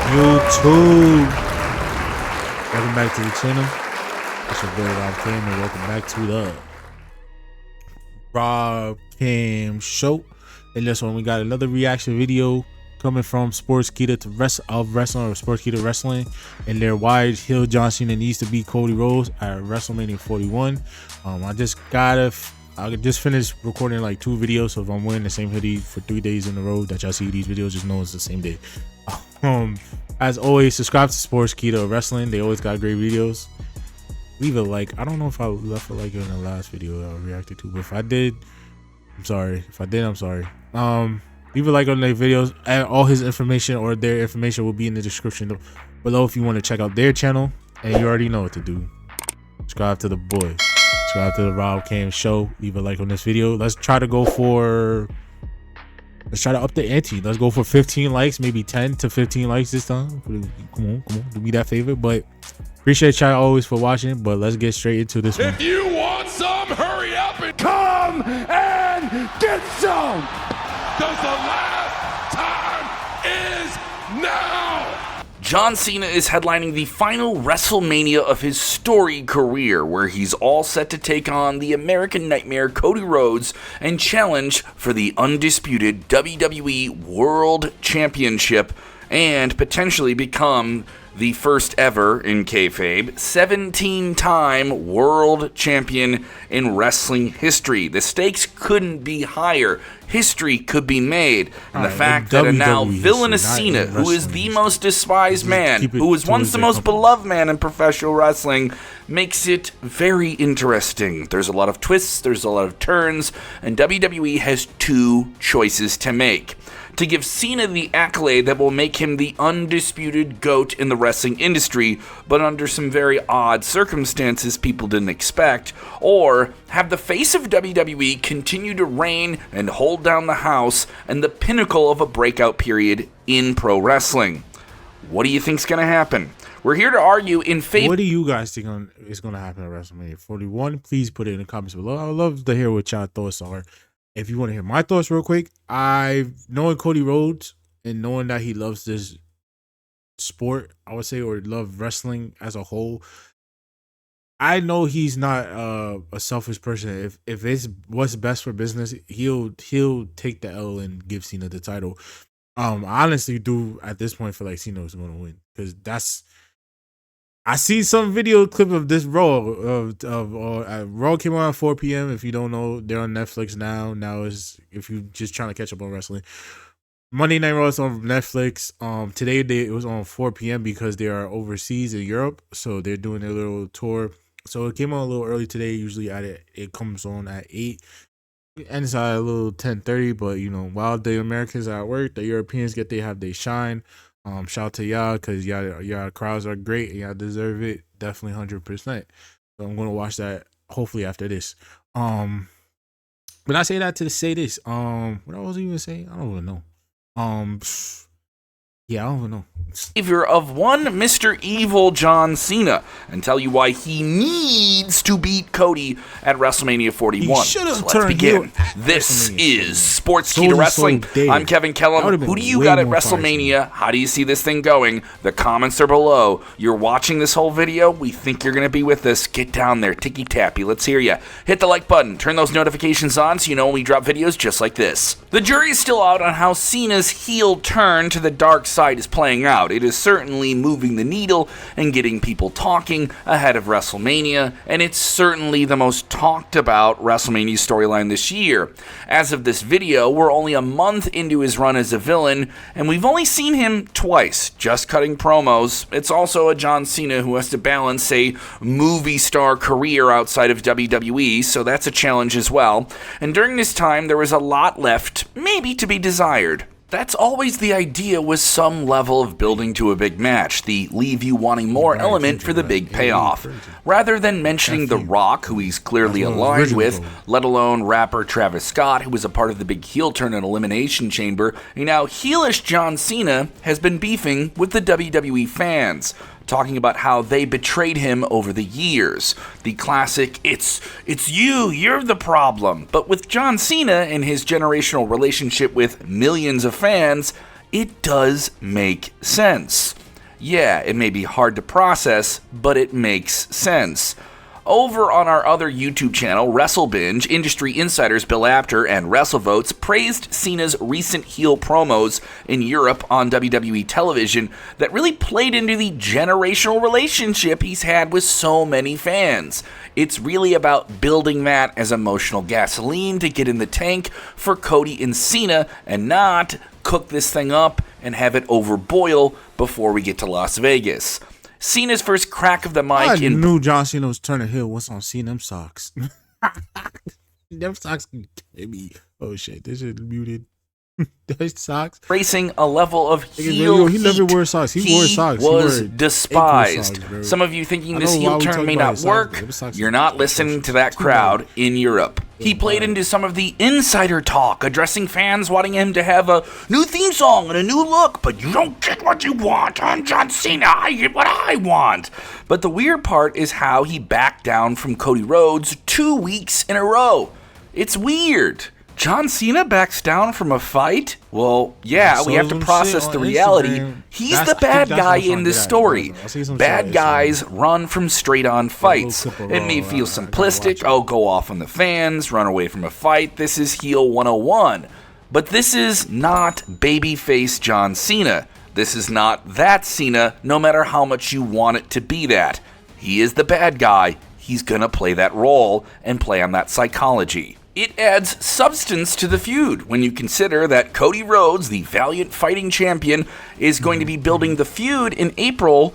YouTube? Welcome back to the channel. It's your boy Rob Cam, and welcome back to the Rob Cam Show. In this one, we got another reaction video coming from Sportskeeda to Wrestling or Sportskeeda Wrestling, and their why heel John Cena needs to beat Cody Rhodes at WrestleMania 41. I just finished recording like 2 videos, so if I'm wearing the same hoodie for 3 days in a row that y'all see these videos, just know it's the same day. As always, subscribe to Sportskeeda Wrestling. They always got great videos. Leave a like. I don't know if I left a like in the last video I reacted to, but if I did, I'm sorry. If I did, I'm sorry. Leave a like on their videos, and all his information or their information will be in the description below if you want to check out their channel. And you already know what to do. Subscribe to the boy. Subscribe to the Rob Cam Show. Leave a like on this video. Let's try to up the ante. Let's go for 15 likes, maybe 10 to 15 likes this time. Come on, do me that favor. But appreciate y'all always for watching. But let's get straight into this one. If you want some, hurry up and come and get some. Because the last time is now. John Cena is headlining the final WrestleMania of his storied career, where he's all set to take on the American Nightmare Cody Rhodes and challenge for the undisputed WWE World Championship and potentially become the first ever, in kayfabe, 17-time world champion in wrestling history. The stakes couldn't be higher. History could be made. And the fact that a now villainous Cena, who is the most despised man, who was once the most beloved man in professional wrestling, makes it very interesting. There's a lot of twists, there's a lot of turns, and WWE has 2 choices to make. To give Cena the accolade that will make him the undisputed GOAT in the wrestling industry, but under some very odd circumstances people didn't expect, or have the face of WWE continue to reign and hold down the house and the pinnacle of a breakout period in pro wrestling. What do you think's going to happen? We're here to argue in favor. What do you guys think is going to happen at WrestleMania 41? Please put it in the comments below. I would love to hear what y'all thoughts are. If you want to hear my thoughts real quick, knowing Cody Rhodes and knowing that he loves this sport, I would say, or love wrestling as a whole, I know he's not a selfish person. If it's what's best for business, he'll take the L and give Cena the title. I honestly do at this point feel like Cena is going to win, because I see some video clip of this Raw. Raw came on at 4 p.m. If you don't know, they're on Netflix now. Now is if you just trying to catch up on wrestling. Monday Night Raw is on Netflix. Today it was on 4 p.m. because they are overseas in Europe, so they're doing their little tour. So it came on a little early today. Usually it comes on at 8. It ends at a little 10:30. But you know, while the Americans are at work, the Europeans have their shine. Shout out to y'all, because y'all crowds are great and y'all deserve it, definitely 100%. So I'm gonna watch that hopefully after this. But I say that to say this. What I was even saying, I don't even know. Yeah, I don't even know. Savior of one Mr. Evil John Cena, and tell you why he needs to beat Cody at WrestleMania 41. So let's begin. This is Sportskeeda Wrestling. I'm Kevin Kellum. Who do you got at WrestleMania? How do you see this thing going? The comments are below. You're watching this whole video. We think you're going to be with us. Get down there. Ticky-tappy. Let's hear ya. Hit the like button. Turn those notifications on so you know when we drop videos just like this. The jury is still out on how Cena's heel turn to the dark side is playing out. It is certainly moving the needle and getting people talking ahead of WrestleMania, and it's certainly the most talked about WrestleMania storyline this year. As of this video, we're only a month into his run as a villain, and we've only seen him twice, just cutting promos. It's also a John Cena who has to balance a movie star career outside of WWE, so that's a challenge as well. And during this time, there was a lot left, maybe to be desired. That's always the idea with some level of building to a big match, the leave you wanting more element for the big payoff. Rather than mentioning The Rock, who he's clearly aligned with, let alone rapper Travis Scott, who was a part of the big heel turn at Elimination Chamber, a now heelish John Cena has been beefing with the WWE fans, talking about how they betrayed him over the years. The classic, it's you're the problem. But with John Cena and his generational relationship with millions of fans, it does make sense. Yeah, it may be hard to process, but it makes sense. Over on our other YouTube channel, WrestleBinge, industry insiders Bill Apter and WrestleVotes praised Cena's recent heel promos in Europe on WWE television that really played into the generational relationship he's had with so many fans. It's really about building that as emotional gasoline to get in the tank for Cody and Cena and not cook this thing up and have it overboil before we get to Las Vegas. Cena's first crack of the mic I knew John Cena was turning heel once on seeing them socks. Them socks can kill me. Oh shit, this is muted. Those socks. Racing a level of heel he never wore socks. He wore socks. Was despised. Socks, some of you thinking this heel turn may not work, you're not listening to that crowd in Europe. He played into some of the insider talk, addressing fans wanting him to have a new theme song and a new look, but you don't get what you want. I'm John Cena, I get what I want. But the weird part is how he backed down from Cody Rhodes 2 weeks in a row. It's weird. John Cena backs down from a fight? Well, yeah, we have to process the reality. He's the bad guy in this story. Bad guys run from straight-on fights. It may feel simplistic, go off on the fans, run away from a fight. This is heel 101. But this is not babyface John Cena. This is not that Cena, no matter how much you want it to be that. He is the bad guy. He's gonna play that role and play on that psychology. It adds substance to the feud when you consider that Cody Rhodes, the valiant fighting champion, is going to be building the feud in April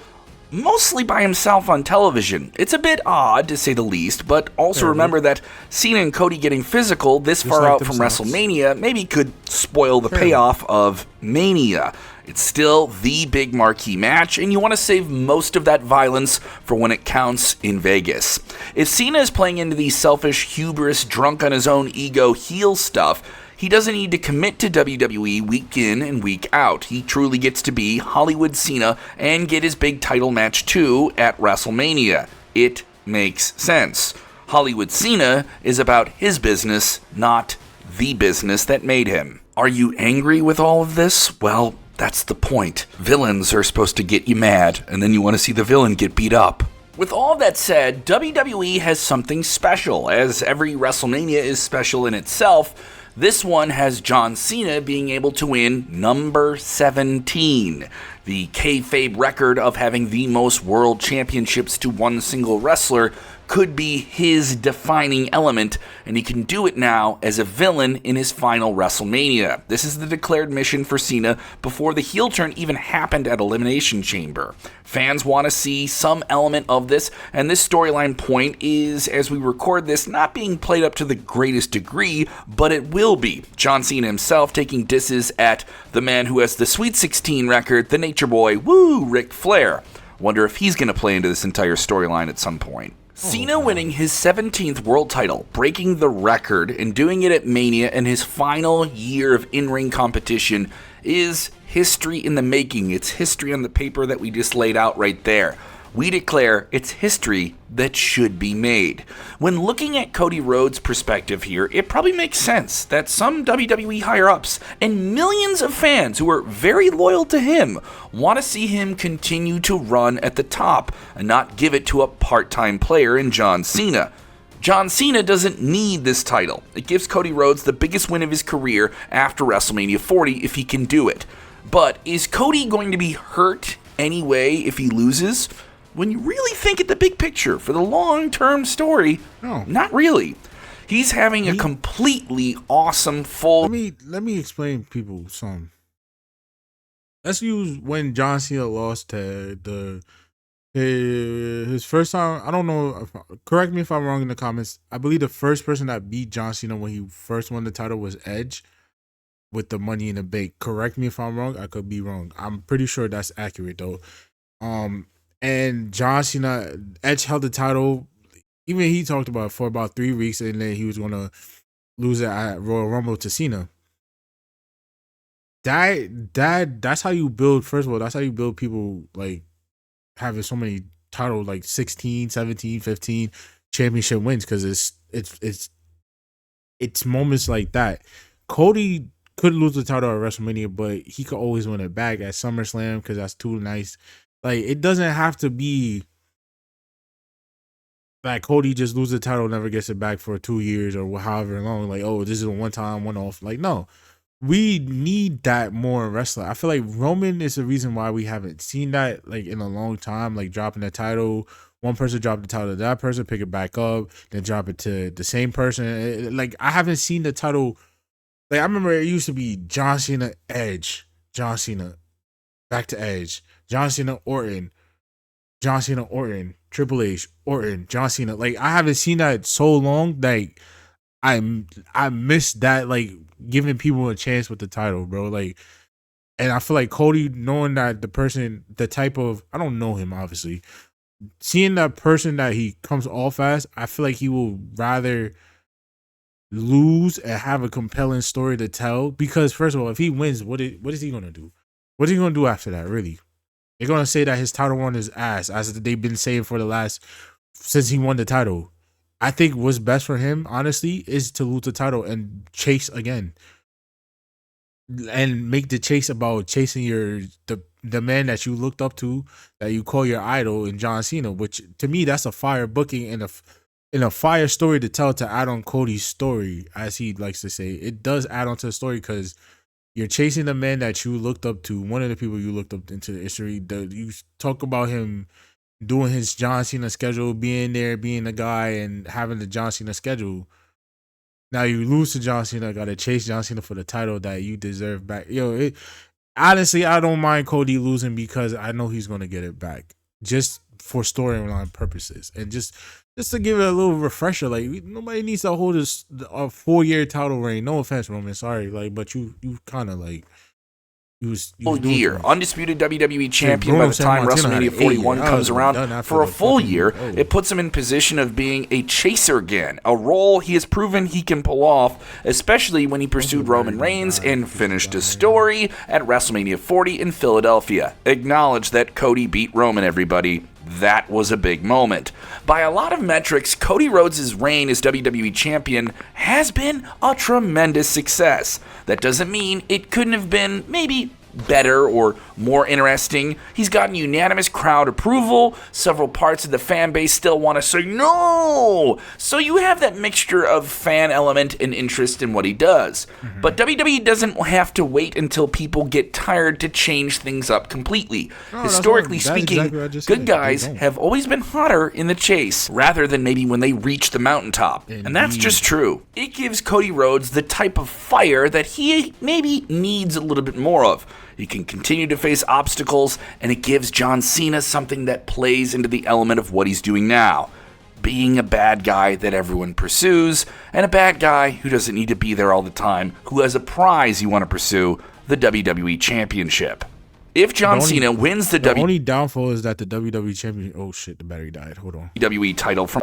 mostly by himself on television. It's a bit odd, to say the least, but also remember that Cena and Cody getting physical this far out from WrestleMania maybe could spoil the payoff of Mania. It's still the big marquee match, and you want to save most of that violence for when it counts in Vegas. If Cena is playing into the selfish, hubris, drunk on his own ego heel stuff, he doesn't need to commit to WWE week in and week out. He truly gets to be Hollywood Cena and get his big title match too at WrestleMania. It makes sense. Hollywood Cena is about his business, not the business that made him. Are you angry with all of this? Well, that's the point. Villains are supposed to get you mad, and then you want to see the villain get beat up. With all that said, WWE has something special. As every WrestleMania is special in itself, this one has John Cena being able to win number 17. The kayfabe record of having the most world championships to one single wrestler could be his defining element, and he can do it now as a villain in his final WrestleMania. This is the declared mission for Cena before the heel turn even happened at Elimination Chamber. Fans want to see some element of this, and this storyline point is, as we record this, not being played up to the greatest degree, but it will be. John Cena himself taking disses at the man who has the Sweet 16 record, the Nature Boy, Ric Flair. Wonder if he's going to play into this entire storyline at some point. Cena winning his 17th world title, breaking the record, and doing it at Mania in his final year of in-ring competition is history in the making. It's history on the paper that we just laid out right there. We declare it's history that should be made. When looking at Cody Rhodes' perspective here, it probably makes sense that some WWE higher-ups and millions of fans who are very loyal to him want to see him continue to run at the top and not give it to a part-time player in John Cena. John Cena doesn't need this title. It gives Cody Rhodes the biggest win of his career after WrestleMania 40 if he can do it. But is Cody going to be hurt anyway if he loses? When you really think at the big picture for the long-term story, no, not really. He's having a completely awesome full... Let me explain people some. Let's use when John Cena lost to his first time. I don't know. Correct me if I'm wrong in the comments. I believe the first person that beat John Cena when he first won the title was Edge with the Money in the Bank. Correct me if I'm wrong. I could be wrong. I'm pretty sure that's accurate though. And John Cena, Edge held the title. Even he talked about it for about 3 weeks, and then he was gonna lose it at Royal Rumble to Cena. That's how you build. First of all, that's how you build people like having so many titles, like 16, 17, 15 championship wins, because it's moments like that. Cody could lose the title at WrestleMania, but he could always win it back at SummerSlam because that's too nice. Like, it doesn't have to be like Cody just loses the title, never gets it back for 2 years or however long. Like, oh, this is a one-time, one-off. Like, no. We need that more in wrestling. I feel like Roman is the reason why we haven't seen that like in a long time. Like dropping the title, one person drop the title to that person, pick it back up, then drop it to the same person. Like I haven't seen the title. Like I remember it used to be John Cena, Edge, John Cena, back to Edge, John Cena, Orton, John Cena, Orton, Triple H, Orton, John Cena. Like I haven't seen that so long. Like I miss that. Like giving people a chance with the title, bro. Like, and I feel like Cody, knowing that the person, the type of, I don't know him obviously, seeing that person that he comes off as, I feel like he will rather lose and have a compelling story to tell. Because first of all, if he wins, what is he gonna do? What is he gonna do after that? Really, they're gonna say that his title run is ass, as they've been saying for the last since he won the title. I think what's best for him, honestly, is to lose the title and chase again, and make the chase about chasing the man that you looked up to, that you call your idol, in John Cena. Which to me, that's a fire booking and a fire story to tell, to add on Cody's story, as he likes to say. It does add on to the story because you're chasing the man that you looked up to, one of the people you looked up into the history. You talk about him doing his John Cena schedule, being there, being the guy, and having the John Cena schedule. Now you lose to John Cena, got to chase John Cena for the title that you deserve back. Honestly, I don't mind Cody losing because I know he's going to get it back, just for storyline purposes, and just to give it a little refresher. Like, nobody needs to hold a 4-year title reign. No offense, Roman, sorry, like, but you kind of like. Full year, undisputed WWE champion by the time WrestleMania 41 comes around. For a full year, it puts him in position of being a chaser again, a role he has proven he can pull off, especially when he pursued Roman Reigns and finished a story at WrestleMania 40 in Philadelphia. Acknowledge that Cody beat Roman, everybody. That was a big moment. By a lot of metrics, Cody Rhodes' reign as WWE champion has been a tremendous success. That doesn't mean it couldn't have been maybe better or more interesting. He's gotten unanimous crowd approval. Several parts of the fan base still want to say no. So you have that mixture of fan element and interest in what he does. Mm-hmm. But WWE doesn't have to wait until people get tired to change things up completely. Historically speaking, exactly good guys have always been hotter in the chase rather than maybe when they reach the mountaintop. Indeed. And that's just true. It gives Cody Rhodes the type of fire that he maybe needs a little bit more of. He can continue to face obstacles, and it gives John Cena something that plays into the element of what he's doing now. Being a bad guy that everyone pursues, and a bad guy who doesn't need to be there all the time, who has a prize you want to pursue, the WWE Championship. If John Cena wins the only downfall is that the WWE Championship... Oh shit, the battery died. Hold on. WWE title from...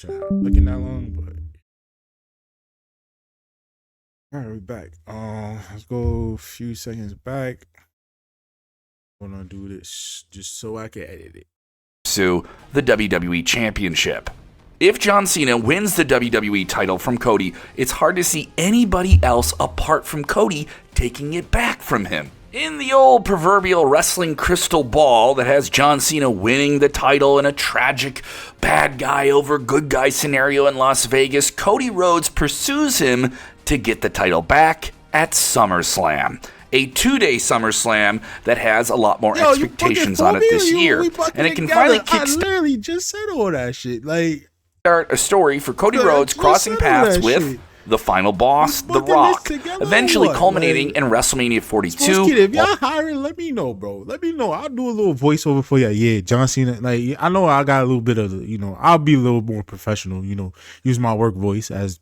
Looking that long, but all right, we're back. Let's go a few seconds back. I'm gonna do this just so I can edit it. Pursue the WWE Championship. If John Cena wins the WWE title from Cody, it's hard to see anybody else apart from Cody taking it back from him. In the old proverbial wrestling crystal ball that has John Cena winning the title in a tragic bad guy over good guy scenario in Las Vegas, Cody Rhodes pursues him to get the title back at SummerSlam. A 2-day SummerSlam that has a lot more expectations on it this year. And it can finally kickstart... I literally just said all that shit. Like, start a story for Cody Rhodes crossing paths with the final boss, The Rock, eventually culminating in WrestleMania 42. Kid, if y'all hiring, let me know, bro. Let me know. I'll do a little voiceover for you. Yeah, John Cena. Like, I know I got a little bit of, I'll be a little more professional, use my work voice as,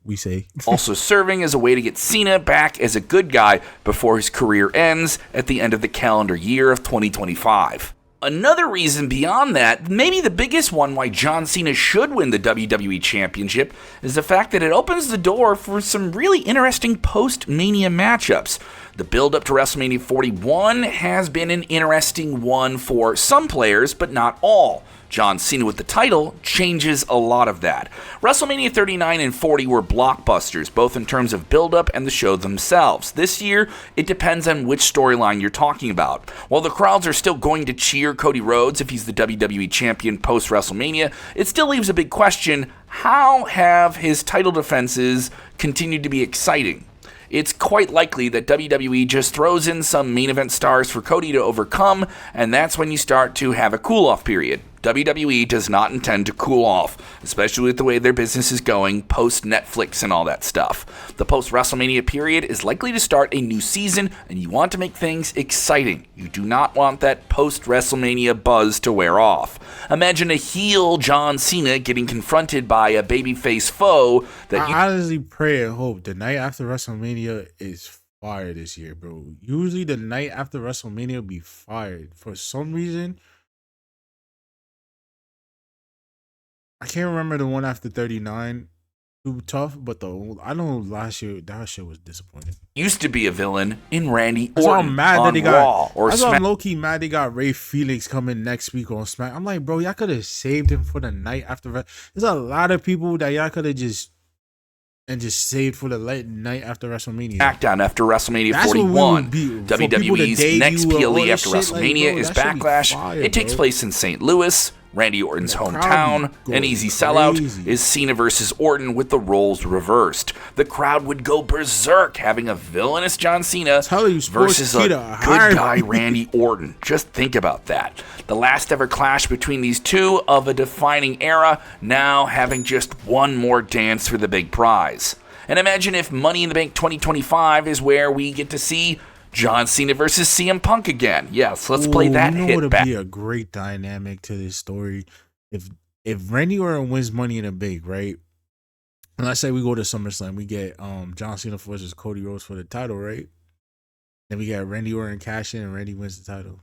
we say. Also serving as a way to get Cena back as a good guy before his career ends at the end of the calendar year of 2025. Another reason beyond that, maybe the biggest one why John Cena should win the WWE Championship, is the fact that it opens the door for some really interesting post-Mania matchups. The build-up to WrestleMania 41 has been an interesting one for some players, but not all. John Cena with the title changes a lot of that. WrestleMania 39 and 40 were blockbusters, both in terms of build-up and the show themselves. This year, it depends on which storyline you're talking about. While the crowds are still going to cheer Cody Rhodes if he's the WWE Champion post-WrestleMania, it still leaves a big question: how have his title defenses continued to be exciting? It's quite likely that WWE just throws in some main event stars for Cody to overcome, and that's when you start to have a cool-off period. WWE does not intend to cool off, especially with the way their business is going post-Netflix and all that stuff. The post-WrestleMania period is likely to start a new season, and you want to make things exciting. You do not want that post-WrestleMania buzz to wear off. Imagine a heel John Cena getting confronted by a babyface foe that I honestly pray and hope the night after WrestleMania is fire this year, bro. Usually the night after WrestleMania be fired. For some reason, I can't remember the one after 39. Too tough, but I know last year that shit was disappointing. Used to be a villain in Randy Orton. I'm mad on that they Raw got. I'm low key mad they got Ray Felix coming next week on Smack. I'm like, bro, y'all could have saved him for the night after. There's a lot of people that y'all could have just saved for the late night after WrestleMania. SmackDown after WrestleMania 41. WWE's next PLE after WrestleMania is Backlash. Fire, it takes place in St. Louis, Randy Orton's hometown. An easy sellout is Cena versus Orton with the roles reversed. The crowd would go berserk having a villainous John Cena versus a good guy Randy Orton. Just think about that. The last ever clash between these two of a defining era, now having just one more dance for the big prize. And imagine if Money in the Bank 2025 is where we get to see John Cena versus CM Punk again. Yes, let's play that hit back. It would be a great dynamic to this story if Randy Orton wins Money in the Bank, right? And let's say we go to SummerSlam, we get John Cena versus Cody Rhodes for the title, right? Then we got Randy Orton cash in and Randy wins the title.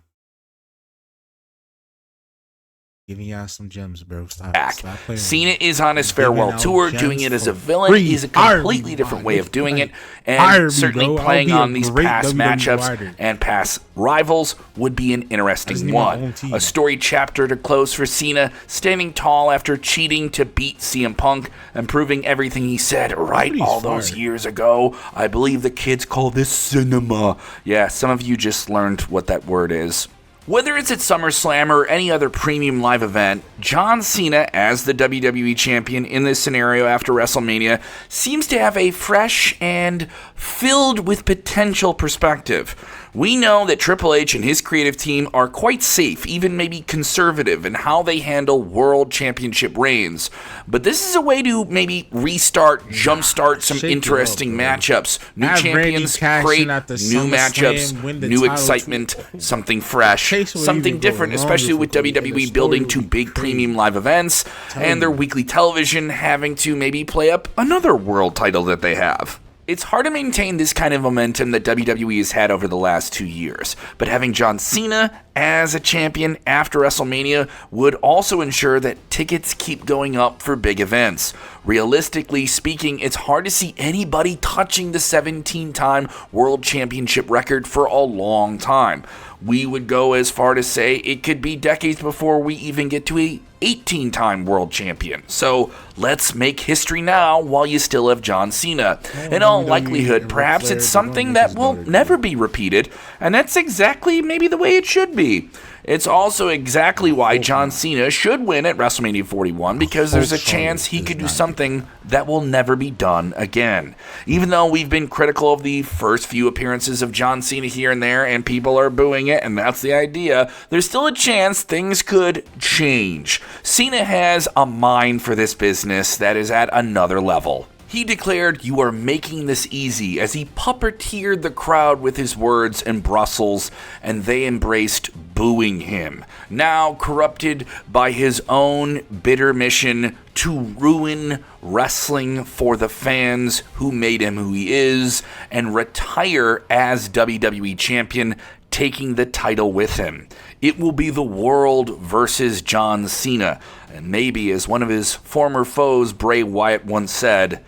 Giving y'all some gems, bro. Stop playing. Cena is on his farewell tour, doing it as a villain. Is a completely different way of doing it, and certainly playing on these past matchups and past rivals would be an interesting one. A story chapter to close for Cena, standing tall after cheating to beat CM Punk and proving everything he said right all those years ago. I believe the kids call this cinema. Yeah, some of you just learned what that word is. Whether it's at SummerSlam or any other premium live event, John Cena, as the WWE Champion in this scenario after WrestleMania, seems to have a fresh and filled with potential perspective. We know that Triple H and his creative team are quite safe, even maybe conservative, in how they handle World Championship reigns. But this is a way to maybe restart, jumpstart some interesting matchups. New champions, great, new matchups, new excitement, something fresh, something different, especially with WWE building to big premium live events and their weekly television having to maybe play up another world title that they have. It's hard to maintain this kind of momentum that WWE has had over the last 2 years, but having John Cena as a champion after WrestleMania would also ensure that tickets keep going up for big events. Realistically speaking, it's hard to see anybody touching the 17-time World Championship record for a long time. We would go as far to say it could be decades before we even get to a 18-time world champion. So let's make history now while you still have John Cena. In all likelihood, perhaps it's something that will never be repeated, and that's exactly maybe the way it should be. It's also exactly why John Cena should win at WrestleMania 41, because there's a chance he could do something that will never be done again. Even though we've been critical of the first few appearances of John Cena here and there, and people are booing it, and that's the idea, there's still a chance things could change. Cena has a mind for this business that is at another level. He declared, "You are making this easy," as he puppeteered the crowd with his words in Brussels, and they embraced booing him. Now corrupted by his own bitter mission to ruin wrestling for the fans who made him who he is, and retire as WWE Champion, taking the title with him. It will be the world versus John Cena, and maybe, as one of his former foes, Bray Wyatt, once said,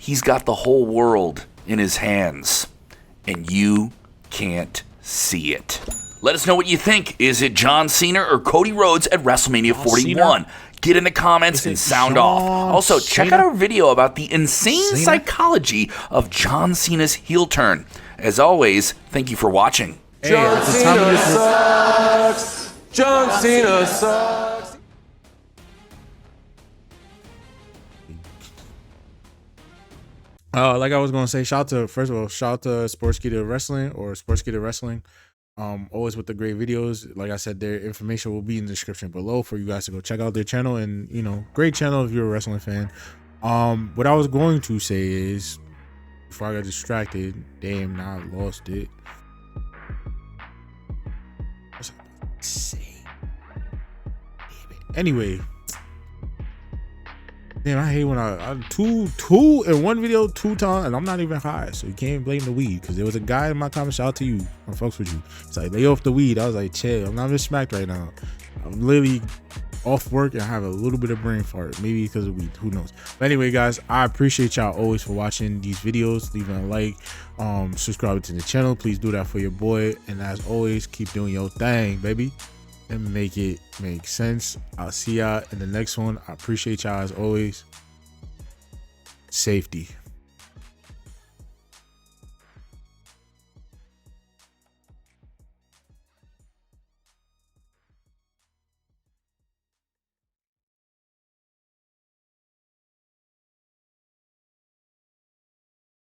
he's got the whole world in his hands, and you can't see it. Let us know what you think. Is it John Cena or Cody Rhodes at WrestleMania 41? Get in the comments and sound off. Also, check out our video about the insane psychology of John Cena's heel turn. As always, thank you for watching. Hey, John Cena sucks. John Cena sucks. Like I was gonna say, shout out to Sportskeeda Wrestling or Sportskeeda Wrestling. Always with the great videos. Like I said, their information will be in the description below for you guys to go check out their channel. And great channel if you're a wrestling fan. What I was going to say is, before I got distracted, damn, now I lost it. What's I about to say? Damn it. Anyway. Damn, I hate when I two in one video 2 times, and I'm not even high, so you can't blame the weed. Because there was a guy in my comment, shout out to you, I fucks with you. It's like, lay off the weed. I was like, chill, I'm not even smacked right now. I'm literally off work and I have a little bit of brain fart, maybe because of weed, who knows. But anyway, guys, I appreciate y'all always for watching these videos, leaving a like, subscribing to the channel. Please do that for your boy, and as always, keep doing your thing, baby, and make it make sense. I'll see y'all in the next one. I appreciate y'all as always. Safety.